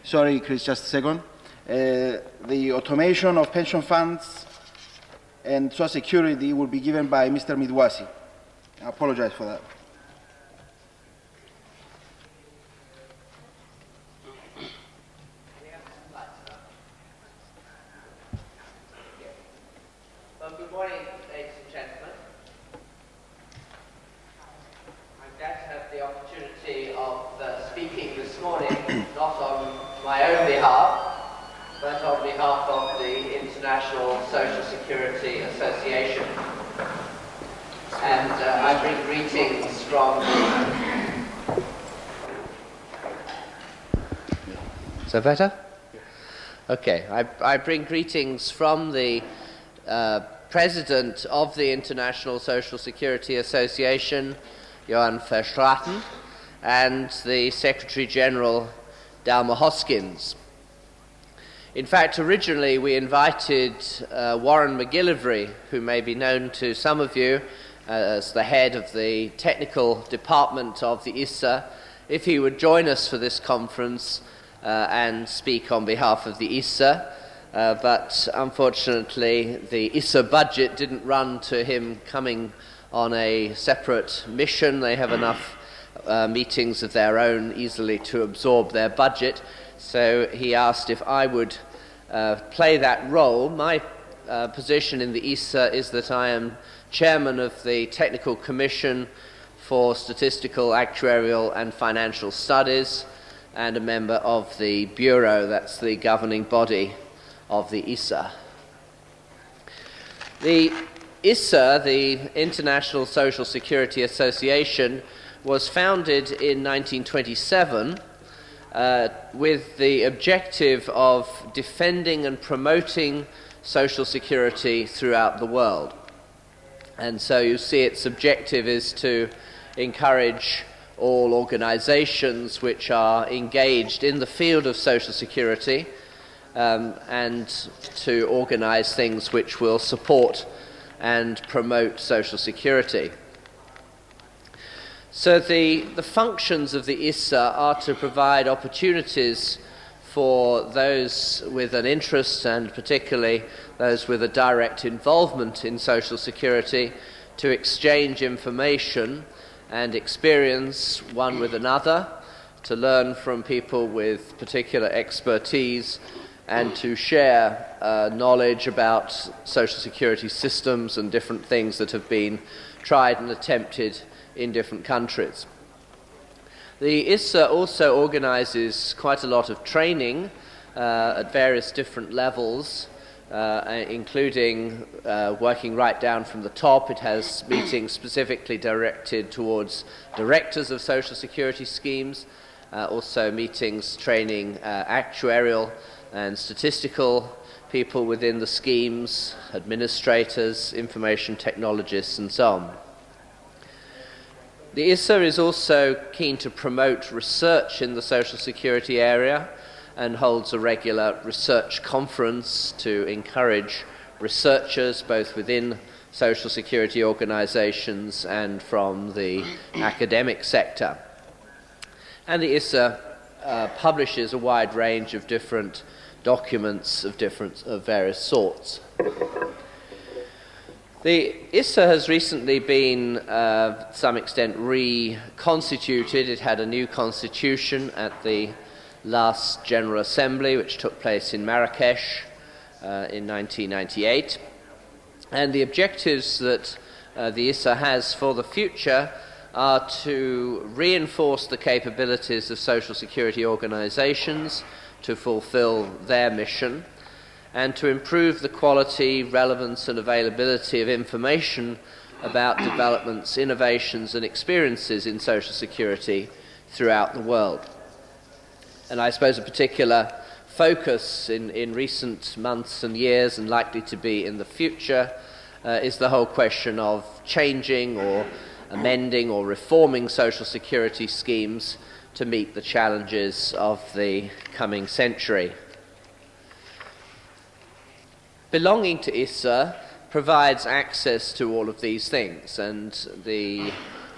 Sorry, Chris, just a second. The automation of pension funds and Social Security will be given by Mr. Midwasi. I apologize for that. Well, good morning, ladies and gentlemen. I'm glad to have the opportunity of speaking this morning, not on my own behalf, but on behalf of the International Social Security Association. And I bring greetings from the... Is that better? Okay, I bring greetings from the President of the International Social Security Association, Johan Verstraeten, and the Secretary General, Dalma Hoskins. In fact, originally we invited Warren McGillivray, who may be known to some of you as the head of the technical department of the Issa, if he would join us for this conference and speak on behalf of the Issa. But unfortunately, the Issa budget didn't run to him coming on a separate mission. They have enough meetings of their own easily to absorb their budget. So he asked if I would play that role. My position in the Issa is that I am chairman of the Technical Commission for Statistical, Actuarial and Financial Studies and a member of the Bureau, that's the governing body of the Issa. The Issa, the International Social Security Association, was founded in 1927 with the objective of defending and promoting social security throughout the world. And so you see its objective is to encourage all organizations which are engaged in the field of social security and to organize things which will support and promote social security. So the functions of the Issa are to provide opportunities for those with an interest, and particularly those with a direct involvement in social security, to exchange information and experience one with another, to learn from people with particular expertise, and to share knowledge about social security systems and different things that have been tried and attempted in different countries. The Issa also organizes quite a lot of training at various different levels, including working right down from the top. It has meetings specifically directed towards directors of social security schemes, also meetings training actuarial and statistical people within the schemes, administrators, information technologists, and so on. The Issa is also keen to promote research in the social security area and holds a regular research conference to encourage researchers both within social security organizations and from the academic sector. And the Issa publishes a wide range of different documents of various sorts. The Issa has recently been, to some extent, reconstituted. It had a new constitution at the last General Assembly, which took place in Marrakesh in 1998. And the objectives that the Issa has for the future are to reinforce the capabilities of social security organizations to fulfill their mission, and to improve the quality, relevance and availability of information about developments, innovations and experiences in social security throughout the world. And I suppose a particular focus in recent months and years, and likely to be in the future, is the whole question of changing or amending or reforming social security schemes to meet the challenges of the coming century. Belonging to Issa provides access to all of these things, and the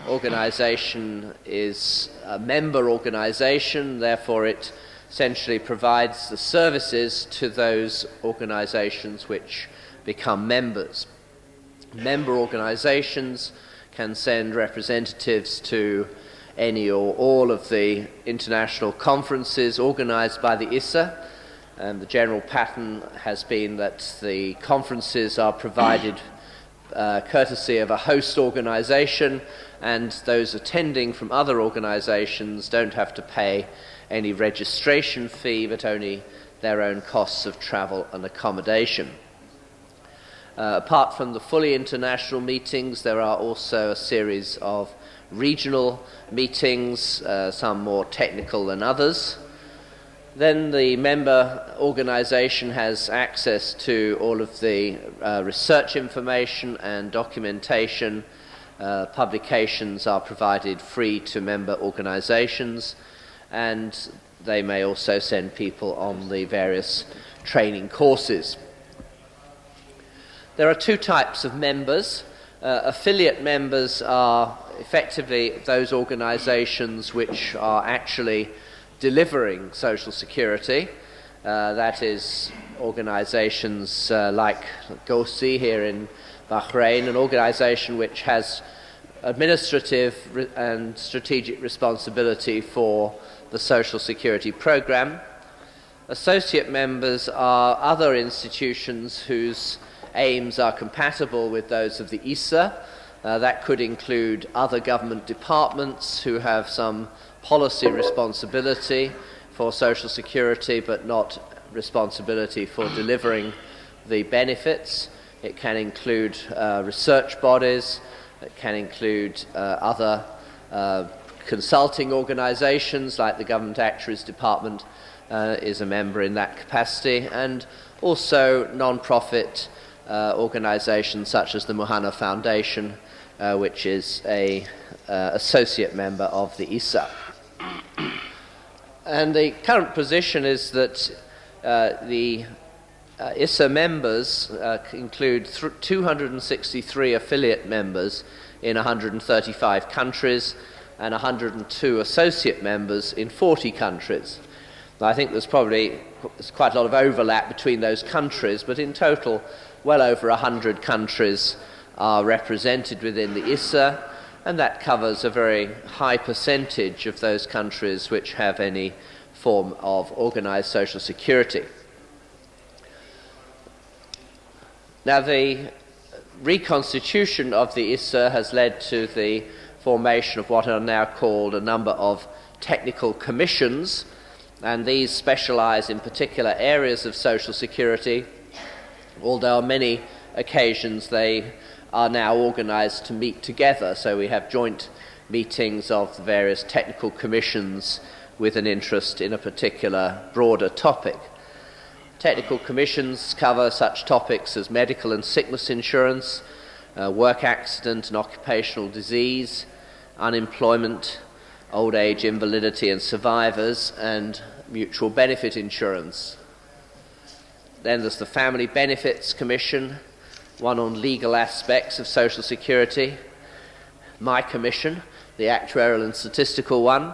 organization is a member organization, therefore it essentially provides the services to those organizations which become members. Member organizations can send representatives to any or all of the international conferences organized by the Issa, and the general pattern has been that the conferences are provided courtesy of a host organization, and those attending from other organizations don't have to pay any registration fee, but only their own costs of travel and accommodation. Apart from the fully international meetings, there are also a series of regional meetings, some more technical than others. Then the member organization has access to all of the research information and documentation. Publications are provided free to member organizations, and they may also send people on the various training courses. There are two types of members. Affiliate members are effectively those organizations which are actually delivering social security. That is organizations like GOSI here in Bahrain, an organization which has administrative and strategic responsibility for the social security program. Associate members are other institutions whose aims are compatible with those of the Issa. That could include other government departments who have some policy responsibility for social security but not responsibility for delivering the benefits. It can include research bodies. It can include other consulting organizations, like the Government Actuaries Department is a member in that capacity, and also non-profit organizations such as the Muhanna Foundation, which is a associate member of the Issa. And the current position is that the Issa members include 263 affiliate members in 135 countries and 102 associate members in 40 countries. Now, I think there's quite a lot of overlap between those countries, but in total, well over 100 countries are represented within the Issa, and that covers a very high percentage of those countries which have any form of organized social security. Now, the reconstitution of the Issa has led to the formation of what are now called a number of technical commissions, and these specialize in particular areas of social security, although on many occasions they are now organized to meet together. So we have joint meetings of the various technical commissions with an interest in a particular broader topic. Technical commissions cover such topics as medical and sickness insurance, work accident and occupational disease, unemployment, old age, invalidity and survivors, and mutual benefit insurance. Then there's the Family Benefits Commission, one on legal aspects of social security, my commission, the actuarial and statistical one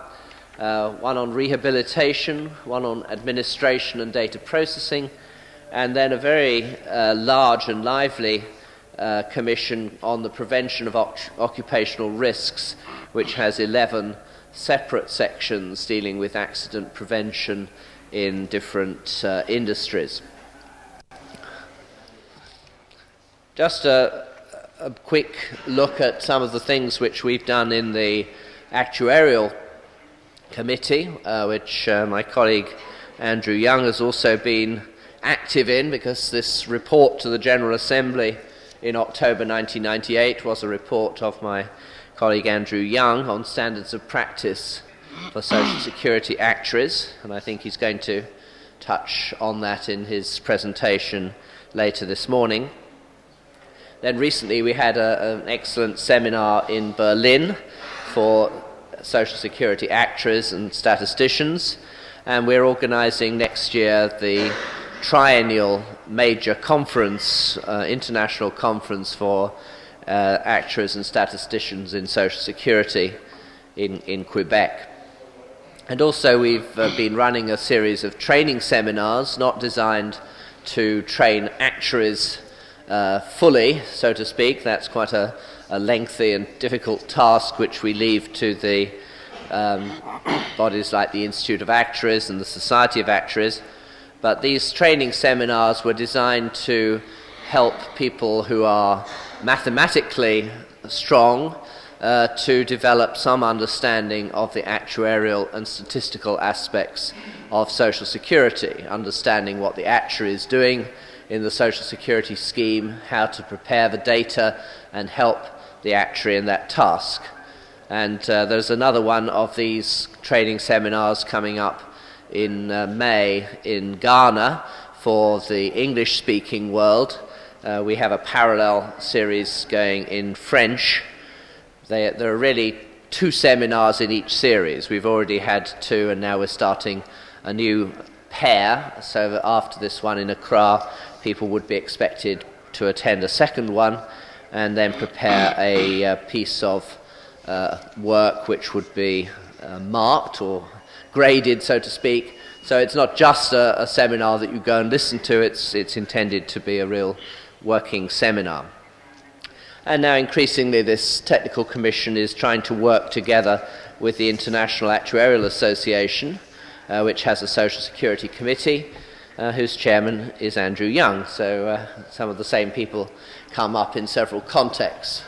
on rehabilitation, one on administration and data processing, and then a very large and lively commission on the prevention of occupational risks, which has 11 separate sections dealing with accident prevention in different industries. Just a quick look at some of the things which we've done in the actuarial committee, which my colleague Andrew Young has also been active in, because this report to the General Assembly in October 1998 was a report of my colleague Andrew Young on standards of practice for social security actuaries, and I think he's going to touch on that in his presentation later this morning. Then recently we had an excellent seminar in Berlin for social security actuaries and statisticians, and we're organising next year the triennial major conference, international conference for actuaries and statisticians in social security in Quebec. And also we've been running a series of training seminars, not designed to train actuaries fully, so to speak. That's quite a lengthy and difficult task which we leave to the bodies like the Institute of Actuaries and the Society of Actuaries. But these training seminars were designed to help people who are mathematically strong to develop some understanding of the actuarial and statistical aspects of Social Security, understanding what the actuary is doing in the Social Security scheme, how to prepare the data and help the actuary in that task. And there's another one of these training seminars coming up in May in Ghana for the English-speaking world. We have a parallel series going in French. There are really 2 seminars in each series. We've already had 2, and now we're starting a new pair, so that after this one in Accra, people would be expected to attend a second one and then prepare a piece of work which would be marked or graded, so to speak. So it's not just a seminar that you go and listen to, it's intended to be a real working seminar. And now increasingly this technical commission is trying to work together with the International Actuarial Association, which has a Social Security Committee, whose chairman is Andrew Young. So some of the same people come up in several contexts.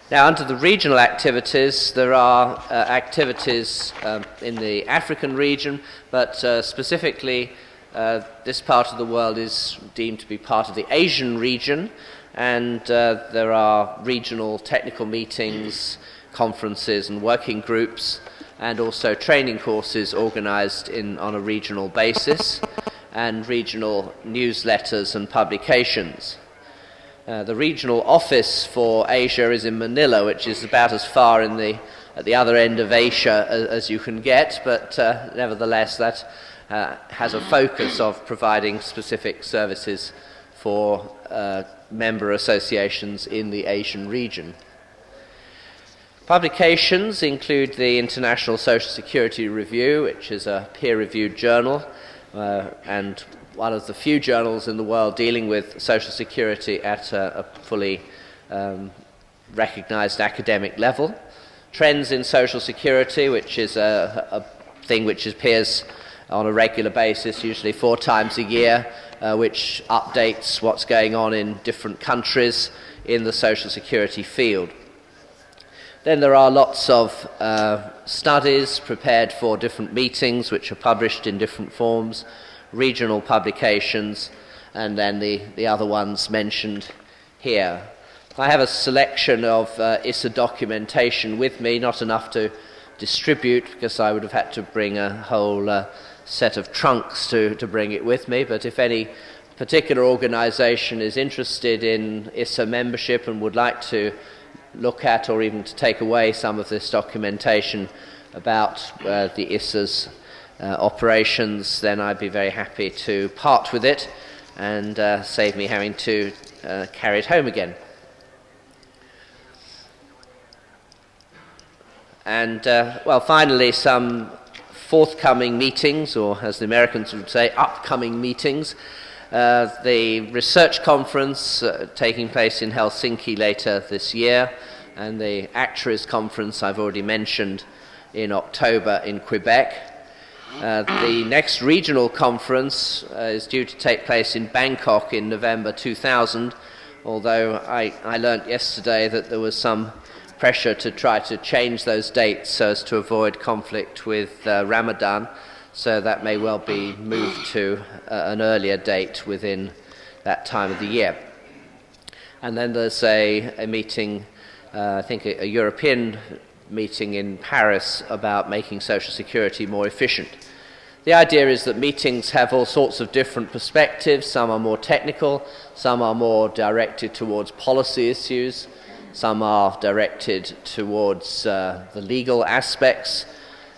Now, under the regional activities, there are activities in the African region, but specifically this part of the world is deemed to be part of the Asian region, and there are regional technical meetings, conferences and working groups, and also training courses organized on a regional basis, and regional newsletters and publications. The regional office for Asia is in Manila, which is about as far at the other end of Asia as you can get, but nevertheless that has a focus of providing specific services for member associations in the Asian region. Publications include the International Social Security Review, which is a peer-reviewed journal, and one of the few journals in the world dealing with Social Security at a fully recognized academic level. Trends in Social Security, which is a thing which appears on a regular basis, usually 4 times a year, which updates what's going on in different countries in the Social Security field. Then there are lots of studies prepared for different meetings which are published in different forms, regional publications, and then the other ones mentioned here. I have a selection of Issa documentation with me, not enough to distribute because I would have had to bring a whole set of trunks to bring it with me, but if any particular organization is interested in Issa membership and would like to look at or even to take away some of this documentation about the Issa's operations, then I'd be very happy to part with it and save me having to carry it home again. And, finally, some forthcoming meetings, or as the Americans would say, upcoming meetings. The research conference taking place in Helsinki later this year, and the Actuaries conference I've already mentioned in October in Quebec. The next regional conference is due to take place in Bangkok in November 2000, although I learnt yesterday that there was some pressure to try to change those dates so as to avoid conflict with Ramadan, so that may well be moved to an earlier date within that time of the year. And then there's a meeting, I think a European meeting in Paris about making Social Security more efficient. The idea is that meetings have all sorts of different perspectives. Some are more technical, some are more directed towards policy issues, some are directed towards the legal aspects,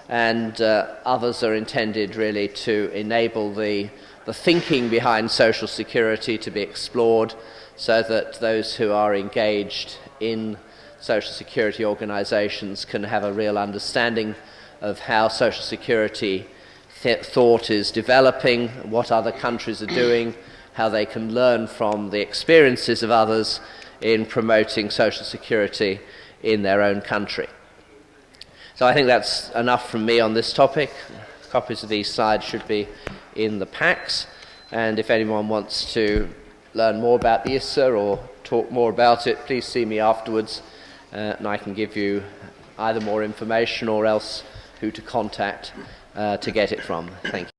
and others are intended really to enable the thinking behind Social Security to be explored so that those who are engaged in social security organisations can have a real understanding of how social security thought is developing, what other countries are doing, how they can learn from the experiences of others in promoting social security in their own country. So I think that's enough from me on this topic. Copies of these slides should be in the packs, and if anyone wants to learn more about the Issa or talk more about it, please see me afterwards, and I can give you either more information or else who to contact to get it from. Thank you.